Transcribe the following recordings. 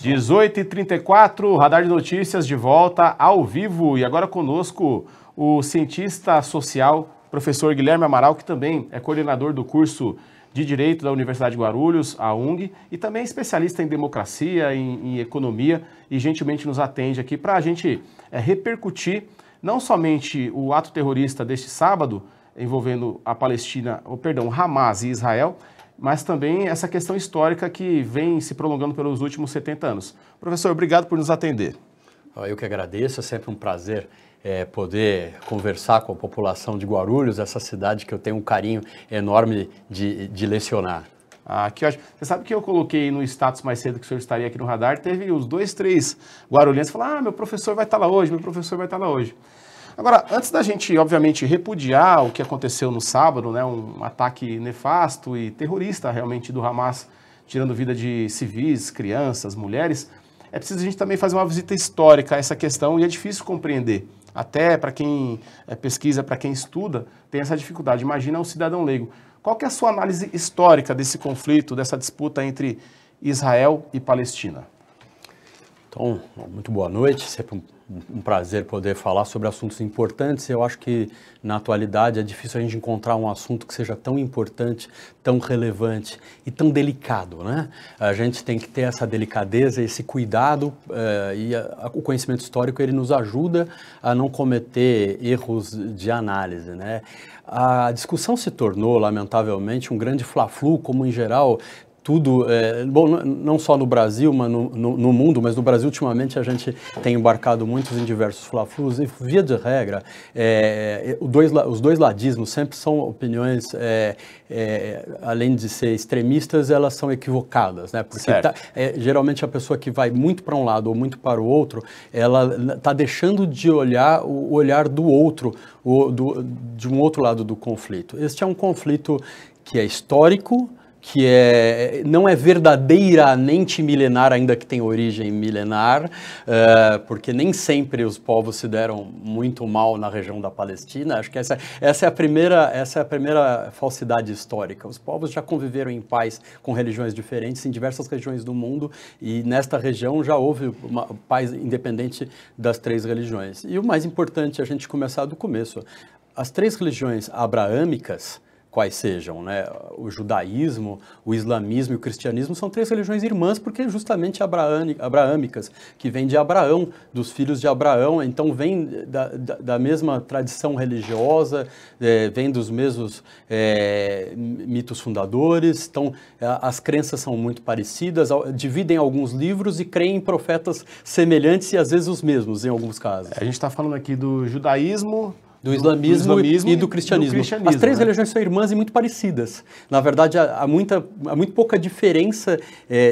18h34, Radar de Notícias de volta ao vivo e agora conosco o cientista social, professor Guilherme Amaral, que também é coordenador do curso de Direito da Universidade de Guarulhos, a UNG, e também é especialista em democracia, em economia, e gentilmente nos atende aqui para a gente repercutir não somente o ato terrorista deste sábado, envolvendo a Palestina, Hamas e Israel, mas também essa questão histórica que vem se prolongando pelos últimos 70 anos. Professor, obrigado por nos atender. Eu que agradeço, é sempre um prazer poder conversar com a população de Guarulhos, essa cidade que eu tenho um carinho enorme de lecionar. Que ótimo. Você sabe que eu coloquei no status mais cedo que o senhor estaria aqui no radar, teve os 2, 3 guarulhenses que falaram, meu professor vai estar lá hoje, meu professor vai estar lá hoje. Agora, antes da gente, obviamente, repudiar o que aconteceu no sábado, né, um ataque nefasto e terrorista realmente do Hamas, tirando vida de civis, crianças, mulheres, é preciso a gente também fazer uma visita histórica a essa questão e é difícil compreender. Até para quem pesquisa, para quem estuda, tem essa dificuldade. Imagina um cidadão leigo. Qual que é a sua análise histórica desse conflito, dessa disputa entre Israel e Palestina? Então, muito boa noite, sempre um prazer poder falar sobre assuntos importantes. Eu acho que, na atualidade, é difícil a gente encontrar um assunto que seja tão importante, tão relevante e tão delicado, né? A gente tem que ter essa delicadeza, esse cuidado o conhecimento histórico, ele nos ajuda a não cometer erros de análise, né? A discussão se tornou, lamentavelmente, um grande fla-flu, como, em geral, tudo, bom, não só no Brasil, mas no mundo, mas no Brasil ultimamente a gente tem embarcado muitos em diversos fla-flus e, via de regra, os dois ladismos sempre são opiniões, além de ser extremistas, elas são equivocadas, né? Porque geralmente a pessoa que vai muito para um lado ou muito para o outro, ela está deixando de olhar o olhar do outro, de um outro lado do conflito. Este é um conflito que é histórico, que não é verdadeiramente milenar, ainda que tenha origem milenar, porque nem sempre os povos se deram muito mal na região da Palestina. Acho que essa é a primeira falsidade histórica. Os povos já conviveram em paz com religiões diferentes em diversas regiões do mundo, e nesta região já houve uma paz independente das 3 religiões. E o mais importante é a gente começar do começo. As 3 religiões abraâmicas, quais sejam, né? O judaísmo, o islamismo e o cristianismo são 3 religiões irmãs, porque justamente abraâmicas, que vêm de Abraão, dos filhos de Abraão, então vem da mesma tradição religiosa, vem dos mesmos mitos fundadores, então as crenças são muito parecidas, dividem alguns livros e creem em profetas semelhantes e às vezes os mesmos, em alguns casos. A gente está falando aqui do judaísmo, do islamismo e do cristianismo. As 3 religiões são irmãs e muito parecidas. Na verdade, há muito pouca diferença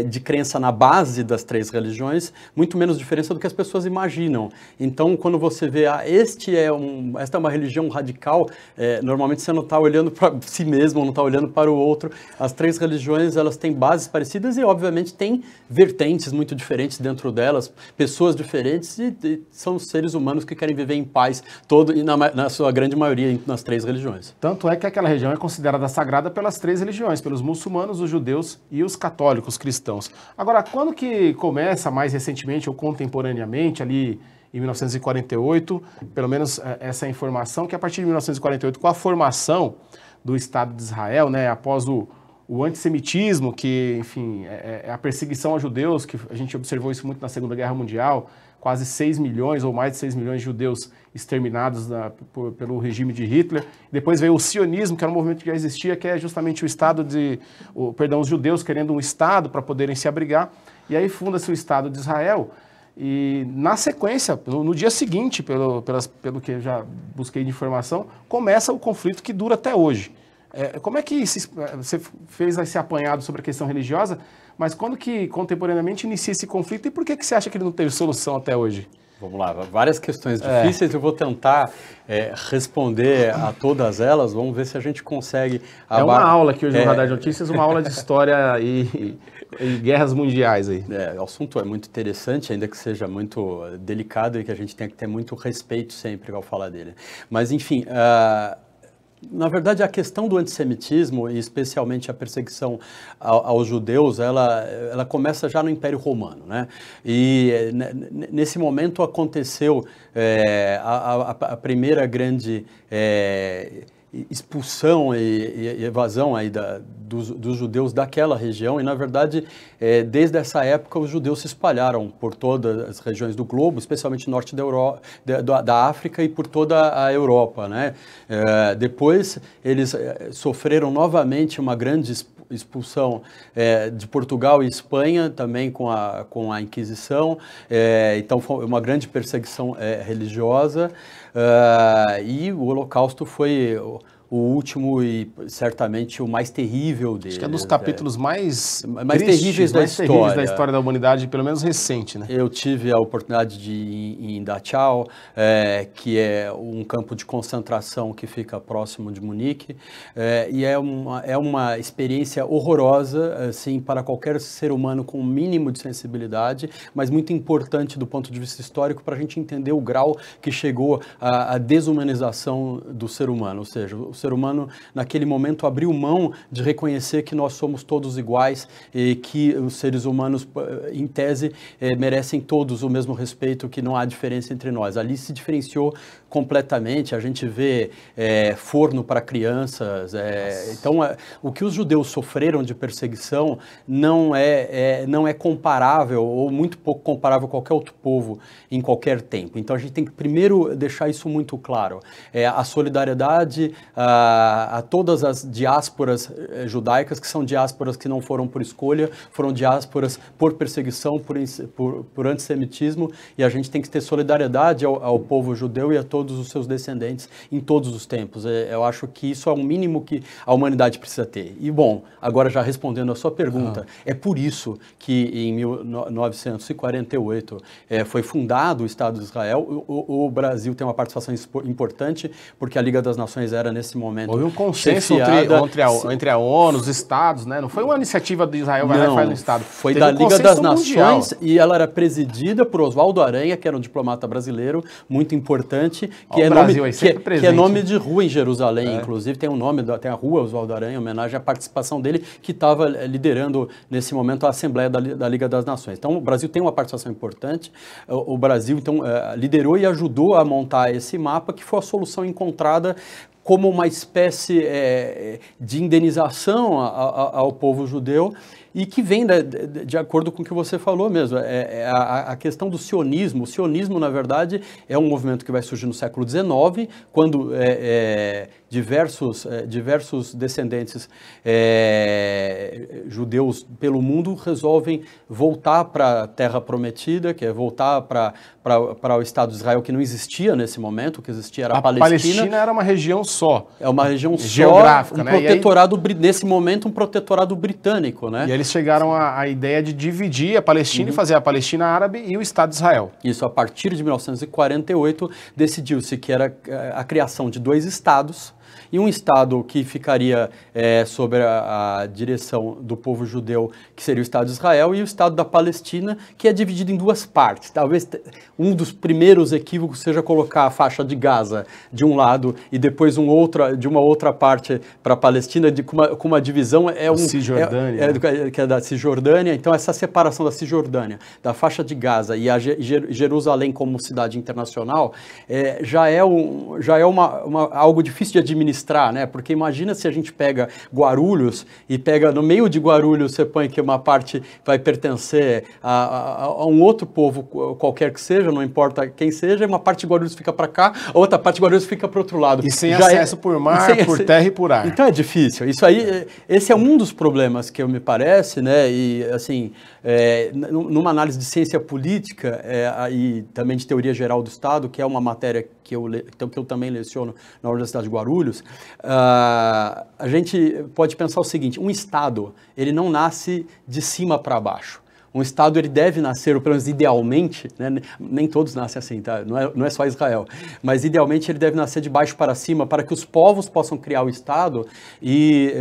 de crença na base das 3 religiões, muito menos diferença do que as pessoas imaginam. Então, quando você vê, esta é uma religião radical, normalmente você não está olhando para si mesmo, não está olhando para o outro. As 3 religiões, elas têm bases parecidas e, obviamente, têm vertentes muito diferentes dentro delas, pessoas diferentes, e são seres humanos que querem viver em paz, na sua grande maioria, nas 3 religiões. Tanto é que aquela região é considerada sagrada pelas 3 religiões, pelos muçulmanos, os judeus e os católicos cristãos. Agora, quando que começa, mais recentemente ou contemporaneamente, ali em 1948, pelo menos essa informação, que a partir de 1948, com a formação do Estado de Israel, né, após o antissemitismo, que, enfim, é a perseguição aos judeus, que a gente observou isso muito na Segunda Guerra Mundial, quase 6 milhões ou mais de 6 milhões de judeus exterminados pelo regime de Hitler. Depois veio o sionismo, que era um movimento que já existia, que é justamente os judeus querendo um Estado para poderem se abrigar. E aí funda-se o Estado de Israel. E na sequência, no dia seguinte, pelo que eu já busquei de informação, começa o conflito que dura até hoje. Como é que você fez esse apanhado sobre a questão religiosa, mas quando que contemporaneamente inicia esse conflito e por que você acha que ele não teve solução até hoje? Vamos lá, várias questões difíceis, eu vou tentar responder a todas elas, vamos ver se a gente consegue... É uma aula aqui hoje no Radar de Notícias, uma aula de história e guerras mundiais aí. O assunto é muito interessante, ainda que seja muito delicado e que a gente tem que ter muito respeito sempre ao falar dele. Mas, enfim, Na verdade, a questão do antissemitismo, e especialmente a perseguição aos judeus, ela começa já no Império Romano, né? E nesse momento aconteceu a primeira grande expulsão e evasão aí dos judeus daquela região, e na verdade desde essa época os judeus se espalharam por todas as regiões do globo, especialmente no norte da África e por toda a Europa, né? Depois eles sofreram novamente uma grande expulsão de Portugal e Espanha, também com a Inquisição, então foi uma grande perseguição religiosa, e o Holocausto foi o último e certamente o mais terrível deles. Acho que é um dos capítulos mais terríveis da história da humanidade, pelo menos recente, né? Eu tive a oportunidade de ir em Dachau, que é um campo de concentração que fica próximo de Munique, e é uma experiência horrorosa, assim, para qualquer ser humano com um mínimo de sensibilidade, mas muito importante do ponto de vista histórico para a gente entender o grau que chegou à desumanização do ser humano, ou seja, o ser humano naquele momento abriu mão de reconhecer que nós somos todos iguais e que os seres humanos, em tese, merecem todos o mesmo respeito, que não há diferença entre nós. Ali se diferenciou completamente, a gente vê forno para crianças, então o que os judeus sofreram de perseguição não é comparável, ou muito pouco comparável a qualquer outro povo em qualquer tempo. Então a gente tem que primeiro deixar isso muito claro, a solidariedade a todas as diásporas judaicas, que são diásporas que não foram por escolha, foram diásporas por perseguição, por antissemitismo, e a gente tem que ter solidariedade ao povo judeu e a todos os seus descendentes em todos os tempos. Eu acho que isso é o mínimo que a humanidade precisa ter. E, bom, agora já respondendo a sua pergunta, é por isso que em 1948 foi fundado o Estado de Israel. O Brasil tem uma participação importante, porque a Liga das Nações era, nesse momento, houve um consenso entre a ONU, os Estados, né? Não foi uma iniciativa de Israel, vai lá e faz um Estado. Foi da Liga das Nações, e ela era presidida por Oswaldo Aranha, que era um diplomata brasileiro muito importante, que é nome de rua em Jerusalém, inclusive tem a rua Oswaldo Aranha, em homenagem à participação dele, que estava liderando nesse momento a Assembleia da Liga das Nações. Então o Brasil tem uma participação importante, o Brasil então liderou e ajudou a montar esse mapa, que foi a solução encontrada como uma espécie de indenização ao povo judeu, e que vem de acordo com o que você falou mesmo, a questão do sionismo. O sionismo, na verdade, é um movimento que vai surgir no século XIX, quando diversos descendentes judeus pelo mundo resolvem voltar para a Terra Prometida, que é voltar para o Estado de Israel, que não existia nesse momento, o que existia era a Palestina. A Palestina era uma região só. É uma região geográfica, só, protetorado, nesse momento, um protetorado britânico, né? E eles chegaram à ideia de dividir a Palestina e fazer a Palestina árabe e o Estado de Israel. Isso, a partir de 1948, decidiu-se que era a criação de 2 estados, e um Estado que ficaria sob a direção do povo judeu, que seria o Estado de Israel, e o Estado da Palestina, que é dividido em 2 partes. Talvez um dos primeiros equívocos seja colocar a faixa de Gaza de um lado e depois de uma outra parte para a Palestina, com uma divisão. Cisjordânia. Que é da Cisjordânia. Então, essa separação da Cisjordânia, da faixa de Gaza e a Jerusalém como cidade internacional, já é algo difícil de administrar, né? Porque imagina se a gente pega Guarulhos e pega no meio de Guarulhos, você põe que uma parte vai pertencer a um outro povo qualquer que seja, não importa quem seja, uma parte de Guarulhos fica para cá, a outra parte de Guarulhos fica para o outro lado. E sem acesso por mar, por terra e por ar. Então é difícil. Isso aí, esse é um dos problemas que me parece, né? E assim, numa análise de ciência política e também de teoria geral do Estado, que é uma matéria que eu também leciono na Universidade de Guarulhos, a gente pode pensar o seguinte: um Estado, ele não nasce de cima para baixo. Um Estado ele deve nascer, ou pelo menos idealmente, né? Nem todos nascem assim, tá? Não é só Israel, mas idealmente ele deve nascer de baixo para cima, para que os povos possam criar o Estado e,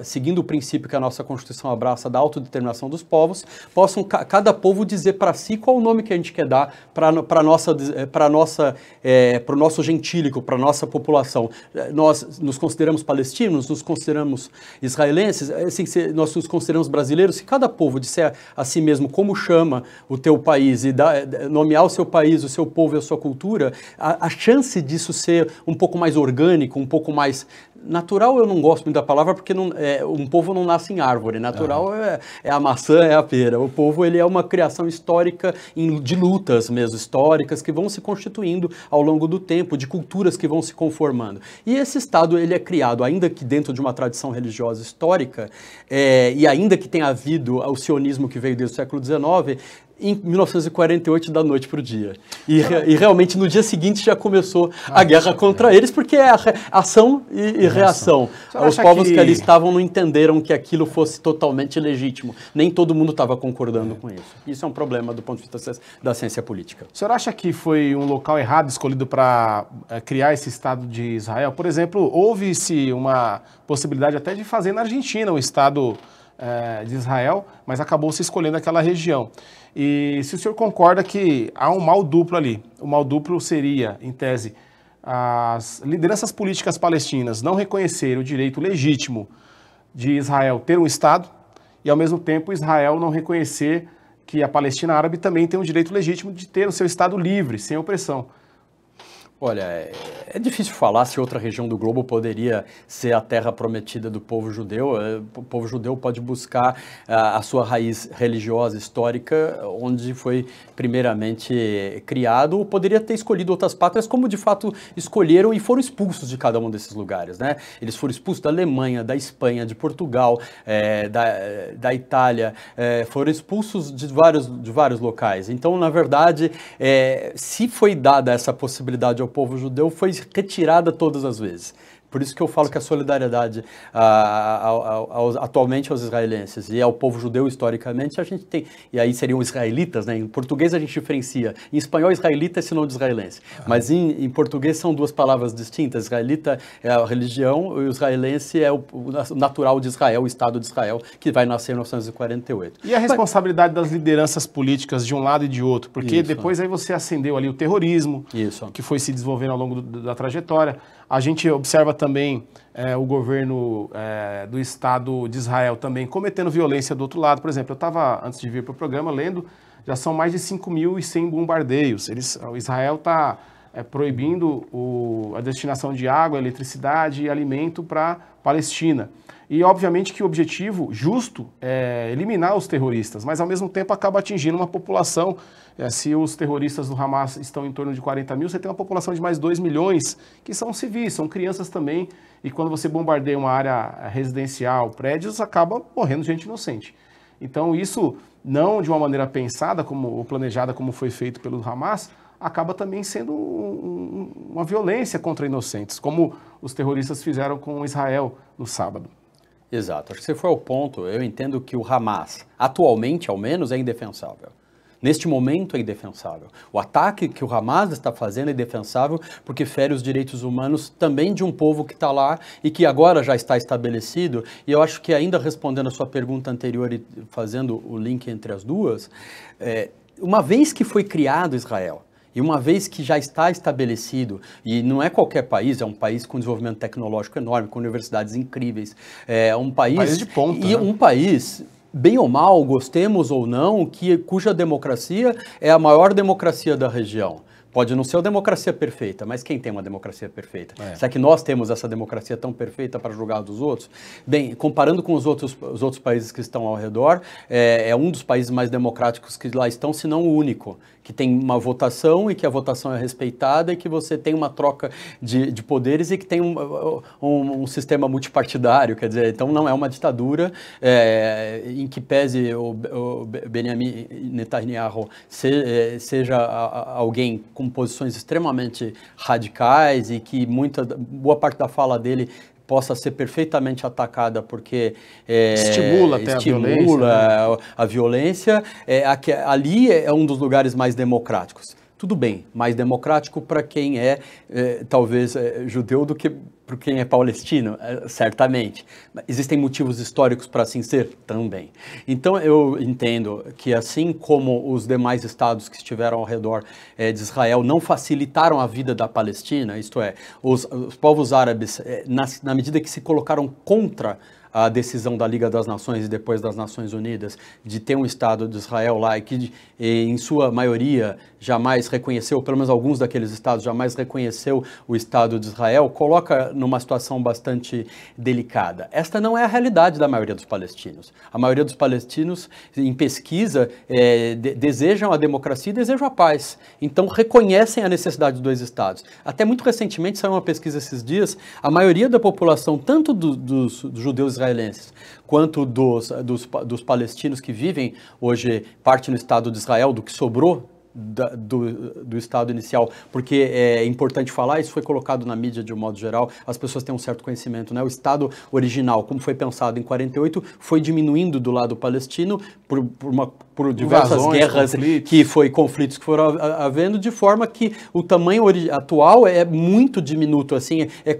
seguindo o princípio que a nossa Constituição abraça da autodeterminação dos povos, possam cada povo dizer para si qual o nome que a gente quer dar para o nosso gentílico, para a nossa população. Nós nos consideramos palestinos, nos consideramos israelenses, assim, nós nos consideramos brasileiros. Se cada povo disser a si mesmo como chama o teu país e nomear o seu país, o seu povo e a sua cultura, a chance disso ser um pouco mais orgânico, um pouco mais natural, eu não gosto muito da palavra porque um povo não nasce em árvore. Natural é a maçã, é a pera. O povo ele é uma criação histórica de lutas mesmo, históricas, que vão se constituindo ao longo do tempo, de culturas que vão se conformando. E esse Estado ele é criado, ainda que dentro de uma tradição religiosa histórica, e ainda que tenha havido o sionismo que veio desde o século XIX, em 1948, da noite para o dia. E realmente, no dia seguinte, já começou a guerra contra eles, porque é ação e reação. Os povos que ali estavam não entenderam que aquilo fosse totalmente legítimo. Nem todo mundo estava concordando com isso. Isso é um problema do ponto de vista da ciência política. O senhor acha que foi um local errado escolhido para criar esse Estado de Israel? Por exemplo, houve-se uma possibilidade até de fazer na Argentina o Estado de Israel, mas acabou se escolhendo aquela região. E se o senhor concorda que há um mal duplo ali, o mal duplo seria, em tese, as lideranças políticas palestinas não reconhecerem o direito legítimo de Israel ter um Estado e, ao mesmo tempo, Israel não reconhecer que a Palestina Árabe também tem o direito legítimo de ter o seu Estado livre, sem opressão. Olha, é difícil falar se outra região do globo poderia ser a terra prometida do povo judeu. O povo judeu pode buscar a sua raiz religiosa histórica, onde foi primeiramente criado, ou poderia ter escolhido outras pátrias, como de fato escolheram e foram expulsos de cada um desses lugares, né? Eles foram expulsos da Alemanha, da Espanha, de Portugal, da Itália, foram expulsos de vários locais. Então, na verdade, se foi dada essa possibilidade ao povo judeu, foi retirada todas as vezes. Por isso que eu falo que a solidariedade atualmente aos israelenses e ao povo judeu historicamente, a gente tem, e aí seriam israelitas, né? Em português a gente diferencia, em espanhol israelita é sinônimo de israelense, mas em português são duas palavras distintas. Israelita é a religião e o israelense é o natural de Israel, o Estado de Israel, que vai nascer em 1948. E a responsabilidade das lideranças políticas de um lado e de outro? Porque depois aí você acendeu ali o terrorismo, que foi se desenvolvendo ao longo da trajetória. A gente observa também o governo do Estado de Israel também cometendo violência do outro lado. Por exemplo, eu estava, antes de vir para o programa, lendo, já são mais de 5.100 bombardeios. O Israel está proibindo a destinação de água, eletricidade e alimento para a Palestina. E, obviamente, que o objetivo justo é eliminar os terroristas, mas, ao mesmo tempo, acaba atingindo uma população. Se os terroristas do Hamas estão em torno de 40 mil, você tem uma população de mais 2 milhões, que são civis, são crianças também. E quando você bombardeia uma área residencial, prédios, acaba morrendo gente inocente. Então, isso, não de uma maneira pensada ou planejada como foi feito pelo Hamas, acaba também sendo uma violência contra inocentes, como os terroristas fizeram com Israel no sábado. Exato. Acho que você foi ao ponto. Eu entendo que o Hamas, atualmente, ao menos, é indefensável. Neste momento é indefensável. O ataque que o Hamas está fazendo é indefensável porque fere os direitos humanos também de um povo que está lá e que agora já está estabelecido. E eu acho que ainda respondendo a sua pergunta anterior e fazendo o link entre as duas, uma vez que foi criado Israel, e uma vez que já está estabelecido, e não é qualquer país, é um país com desenvolvimento tecnológico enorme, com universidades incríveis, é um país de ponta, e um país, bem ou mal, gostemos ou não, cuja democracia é a maior democracia da região. Pode não ser a democracia perfeita, mas quem tem uma democracia perfeita? Será que nós temos essa democracia tão perfeita para julgar dos outros? Bem, comparando com os outros países que estão ao redor, é um dos países mais democráticos que lá estão, se não o único, que tem uma votação e que a votação é respeitada e que você tem uma troca de poderes e que tem um sistema multipartidário, quer dizer, então não é uma ditadura em que pese o Benjamin Netanyahu seja alguém com posições extremamente radicais e que boa parte da fala dele possa ser perfeitamente atacada porque estimula até a violência, ali é um dos lugares mais democráticos. Tudo bem, mais democrático para quem talvez judeu do que para quem é palestino, certamente. Existem motivos históricos para assim ser? Também. Então eu entendo que assim como os demais estados que estiveram ao redor de Israel não facilitaram a vida da Palestina, isto é, os povos árabes, na medida que se colocaram contra a decisão da Liga das Nações e depois das Nações Unidas de ter um Estado de Israel lá e que, em sua maioria, jamais reconheceu, pelo menos alguns daqueles estados, jamais reconheceu o Estado de Israel, coloca numa situação bastante delicada. Esta não é a realidade da maioria dos palestinos. A maioria dos palestinos, em pesquisa, desejam a democracia e desejam a paz. Então, reconhecem a necessidade dos dois estados. Até muito recentemente, saiu uma pesquisa esses dias, a maioria da população, tanto dos judeus israelenses, quanto dos palestinos que vivem hoje parte no Estado de Israel, do que sobrou do Estado inicial, porque é importante falar, isso foi colocado na mídia de um modo geral, as pessoas têm um certo conhecimento, né? O Estado original, como foi pensado em 48, foi diminuindo do lado palestino por diversas guerras, conflitos que foram havendo, de forma que o tamanho atual é muito diminuto, assim, é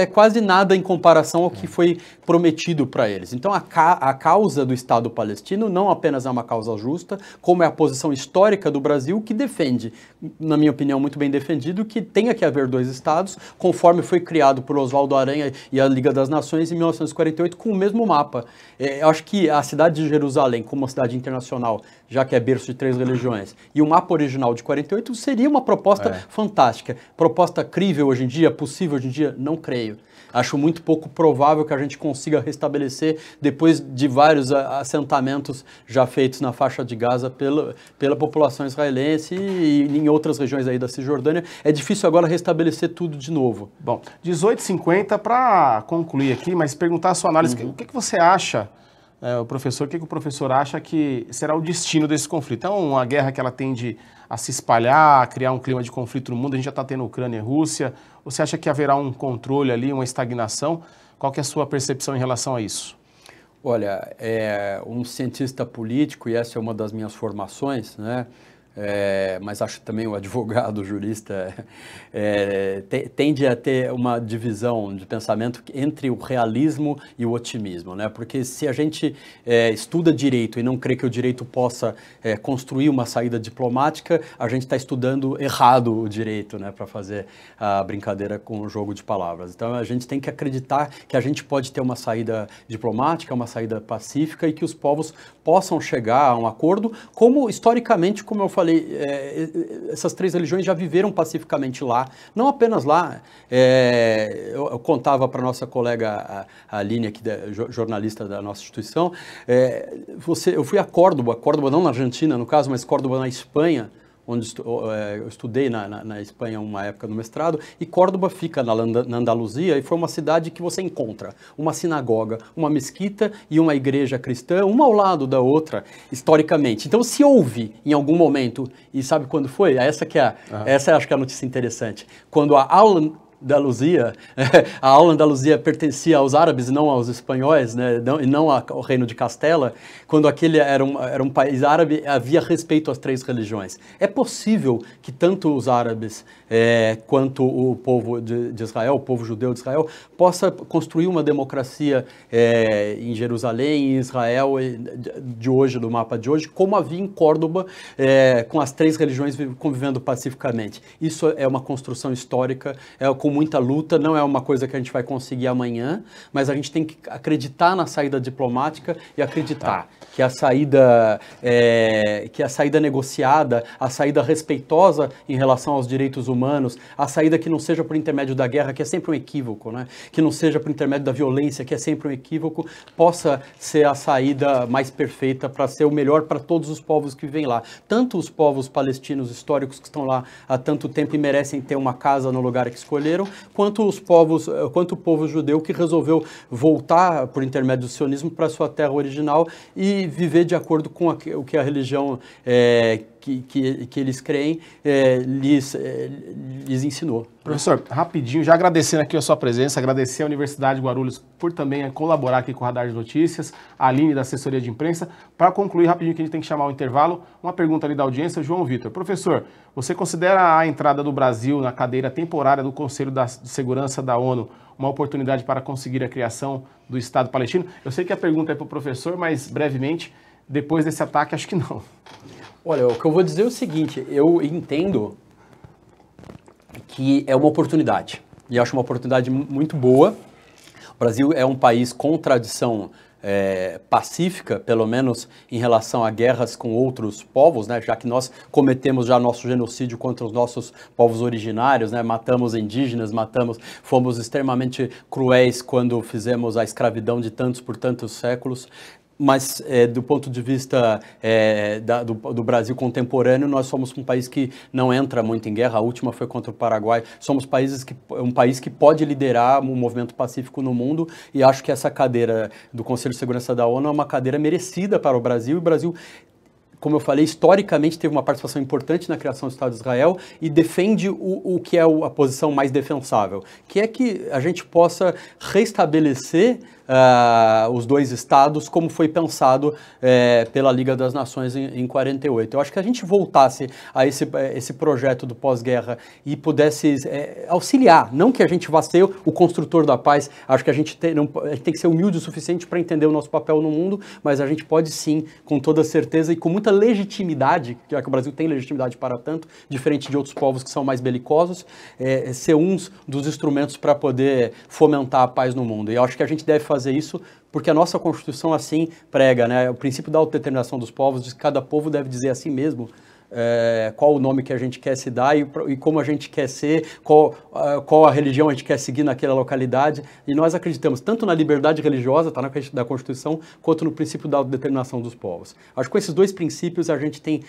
quase nada em comparação ao que foi prometido para eles. Então a causa do Estado palestino não apenas é uma causa justa, como é a posição histórica do Brasil, que defende, na minha opinião, muito bem defendido, que tenha que haver dois estados, conforme foi criado por Oswaldo Aranha e a Liga das Nações em 1948, com o mesmo mapa. Eu acho que a cidade de Jerusalém, como uma cidade internacional, já que é berço de 3 religiões, e o mapa original de 48 seria uma proposta fantástica. Proposta crível hoje em dia, possível hoje em dia? Não creio. Acho muito pouco provável que a gente consiga restabelecer depois de vários assentamentos já feitos na faixa de Gaza pela população israelense e em outras regiões aí da Cisjordânia. É difícil agora restabelecer tudo de novo. Bom, 18h50 para concluir aqui, mas perguntar a sua análise. O que você acha, o que o professor acha que será o destino desse conflito? É uma guerra que ela tende a se espalhar, a criar um clima de conflito no mundo? A gente já está tendo Ucrânia e Rússia. Ou você acha que haverá um controle ali, uma estagnação? Qual que é a sua percepção em relação a isso? Olha, um cientista político, e essa é uma das minhas formações, né? Mas acho também o advogado, o jurista, tende a ter uma divisão de pensamento entre o realismo e o otimismo, né? Porque se a gente estuda direito e não crê que o direito possa construir uma saída diplomática, a gente está estudando errado o direito, né? Para fazer a brincadeira com o jogo de palavras. Então a gente tem que acreditar que a gente pode ter uma saída diplomática, uma saída pacífica e que os povos possam chegar a um acordo, como historicamente, como eu falei, essas 3 religiões já viveram pacificamente lá, não apenas lá. Eu contava para nossa colega a Aline, aqui, jornalista da nossa instituição, eu fui a Córdoba não na Argentina, no caso, mas Córdoba na Espanha, onde eu estudei na Espanha uma época no mestrado, e Córdoba fica na Andaluzia, e foi uma cidade que você encontra uma sinagoga, uma mesquita e uma igreja cristã, uma ao lado da outra, historicamente. Então, se houve em algum momento, e sabe quando foi? Essa acho que é a notícia interessante, quando a Al-Andaluzia, a Al-Andaluzia pertencia aos árabes e não aos espanhóis, né, e não ao reino de Castela, quando aquele era um país árabe, havia respeito às 3 religiões. É possível que tanto os árabes quanto o povo de Israel, o povo judeu de Israel, possa construir uma democracia em Jerusalém, em Israel, de hoje, do mapa de hoje, como havia em Córdoba, com as 3 religiões convivendo pacificamente. Isso é uma construção histórica, com muita luta, não é uma coisa que a gente vai conseguir amanhã, mas a gente tem que acreditar na saída diplomática e acreditar que a saída negociada, a saída respeitosa em relação aos direitos humanos, a saída que não seja por intermédio da guerra, que é sempre um equívoco, né? Que não seja por intermédio da violência, que é sempre um equívoco, possa ser a saída mais perfeita para ser o melhor para todos os povos que vivem lá. Tanto os povos palestinos históricos que estão lá há tanto tempo e merecem ter uma casa no lugar que escolheram, quanto o povo judeu que resolveu voltar por intermédio do sionismo para sua terra original e viver de acordo com o que a religião que eles creem lhes ensinou. Professor, rapidinho, já agradecendo aqui a sua presença, agradecer à Universidade de Guarulhos por também colaborar aqui com o Radar de Notícias, a Aline da assessoria de imprensa. Para concluir rapidinho, que a gente tem que chamar o intervalo, uma pergunta ali da audiência, João Vitor. Professor, você considera a entrada do Brasil na cadeira temporária do Conselho de Segurança da ONU uma oportunidade para conseguir a criação do Estado palestino? Eu sei que a pergunta é para o professor, mas brevemente, depois desse ataque, acho que não. Olha, o que eu vou dizer é o seguinte, eu entendo que é uma oportunidade, e acho uma oportunidade muito boa. O Brasil é um país com tradição pacífica, pelo menos em relação a guerras com outros povos, né? Já que nós cometemos já nosso genocídio contra os nossos povos originários, né? Matamos indígenas, fomos extremamente cruéis quando fizemos a escravidão de tantos por tantos séculos. Mas do ponto de vista do Brasil contemporâneo, nós somos um país que não entra muito em guerra. A última foi contra o Paraguai. Somos um país que pode liderar um movimento pacífico no mundo, e acho que essa cadeira do Conselho de Segurança da ONU é uma cadeira merecida para o Brasil. E o Brasil, como eu falei, historicamente teve uma participação importante na criação do Estado de Israel e defende o que é a posição mais defensável, que é que a gente possa restabelecer os dois estados, como foi pensado pela Liga das Nações em 48. Eu acho que a gente voltasse a esse projeto do pós-guerra e pudesse auxiliar, não que a gente vá ser o construtor da paz, acho que a gente tem que ser humilde o suficiente para entender o nosso papel no mundo, mas a gente pode sim, com toda certeza e com muita legitimidade, já que o Brasil tem legitimidade para tanto, diferente de outros povos que são mais belicosos, ser um dos instrumentos para poder fomentar a paz no mundo. E eu acho que a gente deve fazer isso porque a nossa Constituição assim prega, né? O princípio da autodeterminação dos povos, de que cada povo deve dizer a si mesmo qual o nome que a gente quer se dar e como a gente quer ser, qual a religião a gente quer seguir naquela localidade. E nós acreditamos tanto na liberdade religiosa, está na Constituição, quanto no princípio da autodeterminação dos povos. Acho que com esses dois princípios a gente tem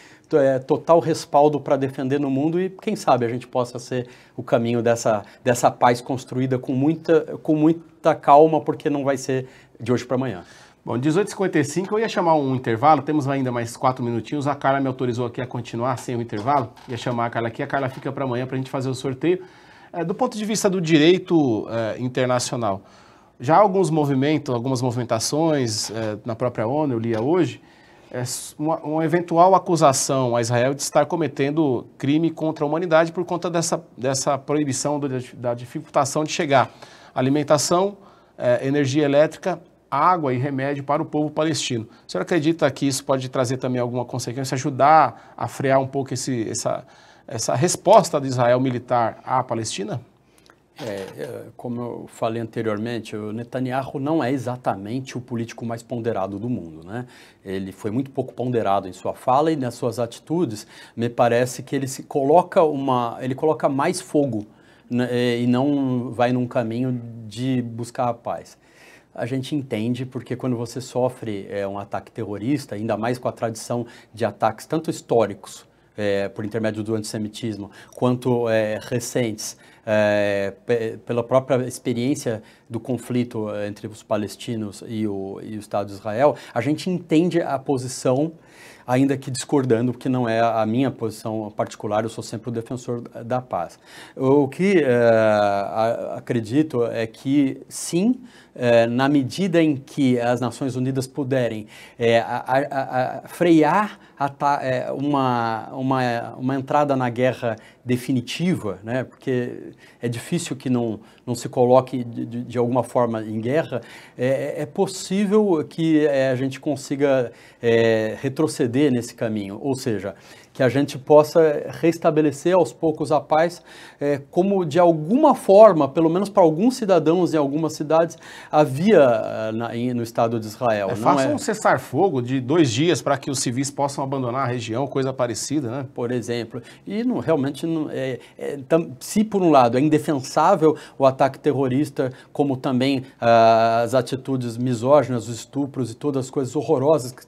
total respaldo para defender no mundo e quem sabe a gente possa ser o caminho dessa paz construída com muita calma, porque não vai ser de hoje para amanhã. Bom, 18h55, eu ia chamar um intervalo, temos ainda mais 4 minutinhos, a Carla me autorizou aqui a continuar sem o intervalo, ia chamar a Carla aqui, a Carla fica para amanhã para a gente fazer o sorteio. Do ponto de vista do direito internacional, já há algumas movimentações na própria ONU, eu lia hoje, uma eventual acusação a Israel de estar cometendo crime contra a humanidade por conta dessa proibição da dificultação de chegar alimentação, energia elétrica, água e remédio para o povo palestino. O senhor acredita que isso pode trazer também alguma consequência, ajudar a frear um pouco essa resposta de Israel militar à Palestina? Como eu falei anteriormente, o Netanyahu não é exatamente o político mais ponderado do mundo, né? Ele foi muito pouco ponderado em sua fala e nas suas atitudes. Me parece que ele coloca mais fogo, né, e não vai num caminho de buscar a paz. A gente entende porque quando você sofre um ataque terrorista, ainda mais com a tradição de ataques tanto históricos, por intermédio do antissemitismo, quanto recentes, pela própria experiência do conflito entre os palestinos e o Estado de Israel, a gente entende a posição, ainda que discordando, porque não é a minha posição particular, eu sou sempre o defensor da paz. O que acredito é que, sim, na medida em que as Nações Unidas puderem frear uma entrada na guerra definitiva, né? Porque é difícil que não se coloque de alguma forma em guerra, é possível que a gente consiga retroceder nesse caminho, ou seja, que a gente possa restabelecer aos poucos a paz, como de alguma forma, pelo menos para alguns cidadãos em algumas cidades, havia no Estado de Israel. Faça um cessar-fogo de 2 dias para que os civis possam abandonar a região, coisa parecida, né? Por exemplo. E realmente, se por um lado é indefensável o ataque terrorista, como também as atitudes misóginas, os estupros e todas as coisas horrorosas que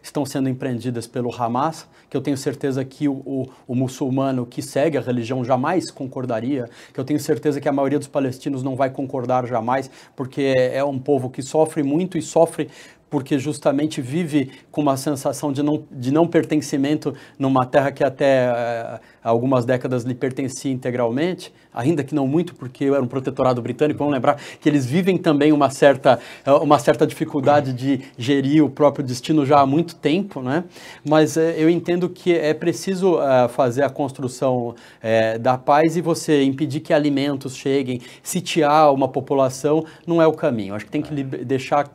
estão sendo empreendidas pelo Hamas, que eu tenho certeza que o muçulmano que segue a religião jamais concordaria, que eu tenho certeza que a maioria dos palestinos não vai concordar jamais, porque é um povo que sofre muito e sofre porque justamente vive com uma sensação de não pertencimento numa terra que até há algumas décadas lhe pertencia integralmente, ainda que não muito, porque era um protetorado britânico. Vamos lembrar que eles vivem também uma certa dificuldade de gerir o próprio destino já há muito tempo, né? Mas eu entendo que é preciso fazer a construção da paz, e você impedir que alimentos cheguem, sitiar uma população, não é o caminho. Acho que tem que deixar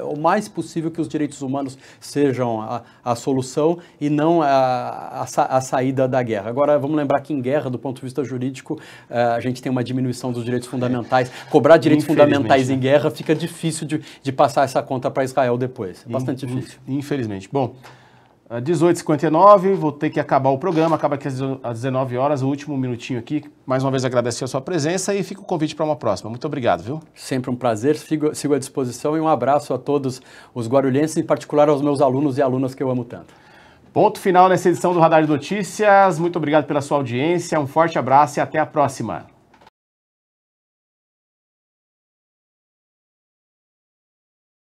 o mais possível que os direitos humanos sejam a solução e não a saída da guerra. Agora, vamos lembrar que em guerra, do ponto de vista jurídico, a gente tem uma diminuição dos direitos fundamentais. Cobrar direitos fundamentais em guerra fica difícil de passar essa conta para Israel depois. É bastante difícil. Infelizmente. Bom, 18h59, vou ter que acabar o programa, acaba aqui às 19 horas, o último minutinho aqui. Mais uma vez agradecer a sua presença e fica o convite para uma próxima. Muito obrigado, viu? Sempre um prazer, sigo à disposição, e um abraço a todos os guarulhenses, em particular aos meus alunos e alunas que eu amo tanto. Ponto final nessa edição do Radar de Notícias. Muito obrigado pela sua audiência, um forte abraço e até a próxima.